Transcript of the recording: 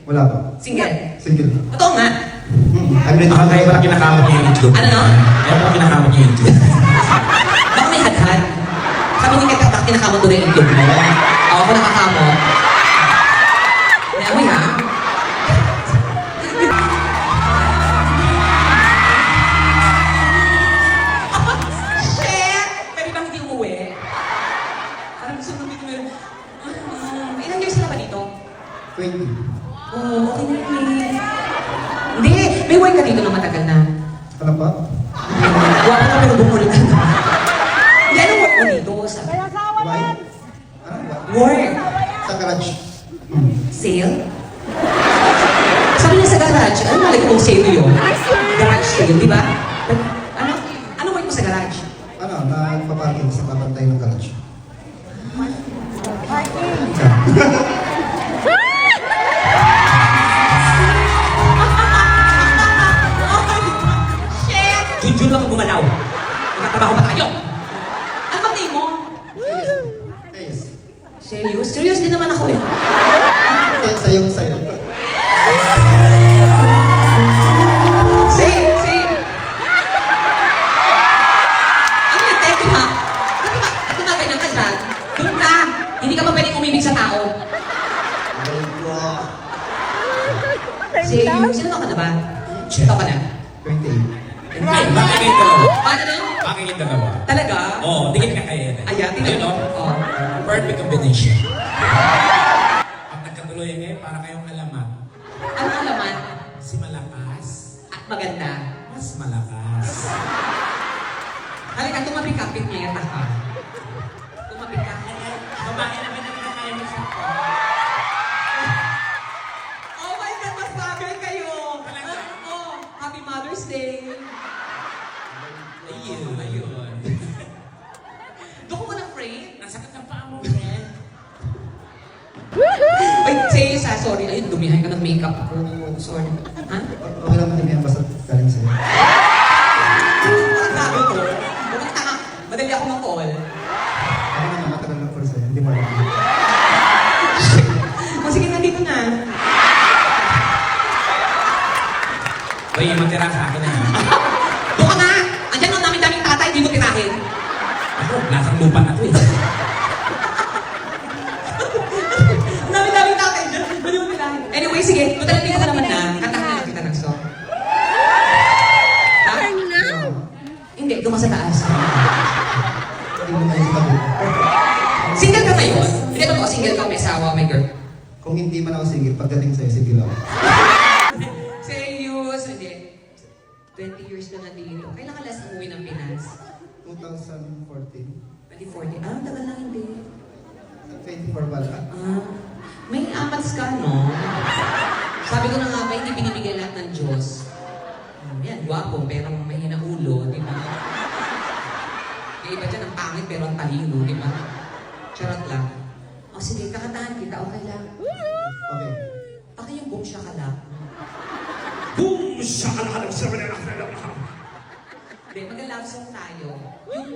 Wala pa. Single? Single. Totoo nga. I'm ready. Kaya pala kinakamot niya yung itlog. Ano no? Kaya pala kinakamot niya yung itlog. Baka may hadhad. Sabi ni Kaya, bakit kinakamot doon yung itlog mo? Ako nakakamot. May amoy ha? Shit! Pwede bang hindi umuwi? Parang gusto nung hindi mo. Ilang years na ba dito? 20. Oo, okay na yun eh. Hindi, may work ka dito na matagal na. Ano pa? Wala ka pero bumulit ka na. Hindi, anong work mo dito? Sabi. Why? Ano ba? Work. Sa garage. Sale? Sabi niya sa garage, ano nalagay kong sale yun? Garage sale, di ba? Ano? Anong work mo sa garage? Ano? Nagpaparking sa babantay ng garage. Shit! Junjun lang gumalaw. Nagtatrabaho pa tayo. Ano ba tingin mo? Yes. Serious? Serious din naman ako eh. Sa'yo. Say. Ano yung teka ha? Ba't ba ganyan ka dyan? Doon ka. Hindi ka pa pwedeng umibig sa tao. Serious? Sino ka na ba? Sino ka na? 28. Ay, bakit kayong dalawa? Paano na? Bakit kayong dalawa? Talaga? Oo, tingin ka kaya. Ayan, tingnan Ayun, mo. oh. Oh. Perfect combination. Pag nagkatuloy ngayon, para kayong alamat. Ano alaman? Si malakas, At maganda. mas malakas. Halika, tumapit-kapit niya yung taka. Tumapit ka. Babae naman na kaya mo sa Oh my God, mas bagay kayo! Oh, Happy Mother's Day! Ayun. Doon ko muna frame. Nasakit ang paa mo, friend. Ay, say, sorry. Ayun, dumihan ka ng makeup ko. Sorry. Ha? Okay lang natin yan, basta galing sa'yo. Bakit sabi ko? Bakit taka? Madali ako ng call. Ako naman matagal na for sa'yo, hindi mo alam. O sige, nandito na. Uy, matira sa akin na. Doon ka na! Andyan ang dami-daming tatay, hindi mo tirahin. Ako, lasang lupa na to eh. Ang dami-daming tatay dyan, hindi mo tirahin. Anyway, sige, tutalapin ka naman na. Kantahan na lang kita ng song. Ha? Hindi, doon ka sa taas. Hindi mo tayo sabi. Single ka ngayon? Hindi totoo, single ka, may asawa, may girl. Kung hindi man ako single, pagdating sa'yo, sige lang. Serious? Hindi. 20 years na nandito. Kailan ka last umuwi ng Pinas? 2014. 2014. Ah, tagal lang hindi. 24 pala. Ah, may amats ka, no? Sabi ko na nga ba, hindi binibigay lahat ng Diyos. Yan, gwapo, pero mahina ulo, di ba? Yung iba dyan, ang pangit, pero ang talino, di ba? Charot lang. O sige, kakantahan kita, okay lang. Okay. Paki yung boom siya ka lang. Boom! Siya ka na sa Hindi, mag-love song tayo. Yung